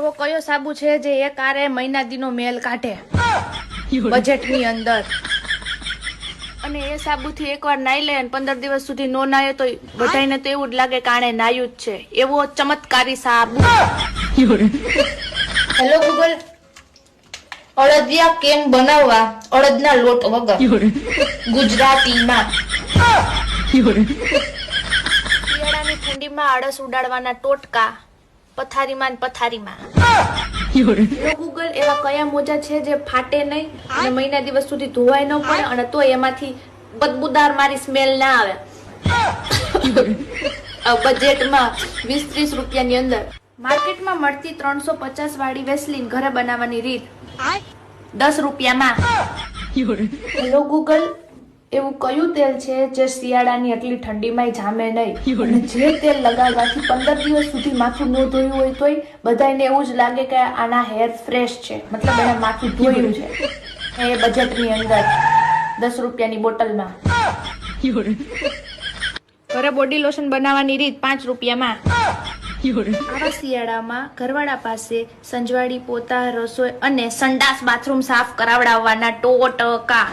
એવો કયો સાબુ છે જે એક આરે મહિના દીનો મેલ કાઢે બજેટની અંદર, અને એ સાબુથી એકવાર નાઈ લે અને 15 દિવસ સુધી નો નાય તો બધાને તો એવું જ લાગે કે આણે નાયું જ છે. એવો ચમત્કારી સાબુ. હેલો ગૂગલ, અડદિયા કેમ બનાવવા અડદના લોટ વગર ગુજરાતીમાં? શિયાળાની ઠંડીમાં આળસ ઉડાડવાના ટોટકા પથારીમાં ને પથારીમાં. હેલો ગૂગલ, એવા કયા મોજા છે જે ફાટે નહીં અને મહિના દિવસ સુધી ધોવાય ન પડે અને તો એમાંથી બદબૂદાર મારી સ્મેલ ના આવે? બજેટમાં 20-30 રૂપિયાની અંદર માર્કેટમાં મળતી 350 વાળી વેસલીન ઘરે બનાવવાની રીત 10 રૂપિયામાં. હેલો ગૂગલ, એવું કયું તેલ છે જે શિયાળાની આટલી ઠંડીમાં જામે નહીં અને જે તેલ લગાવવાથી 15 દિવસ સુધી માથું ન ધોયું હોય તોય બધાને એવું જ લાગે કે આના હેર ફ્રેશ છે, મતલબ એને માથું ધોયું છે? એ બજેટની અંદર 10 રૂપિયાની બોટલમાં. ઘરે બોડી લોશન બનાવવાની રીત 5 રૂપિયામાં. આવા શિયાળામાં ઘરવાળા પાસે સંજવાળી, પોતા, રસોઈ અને સંડાસ બાથરૂમ સાફ કરાવડાવવાના ટોટકા.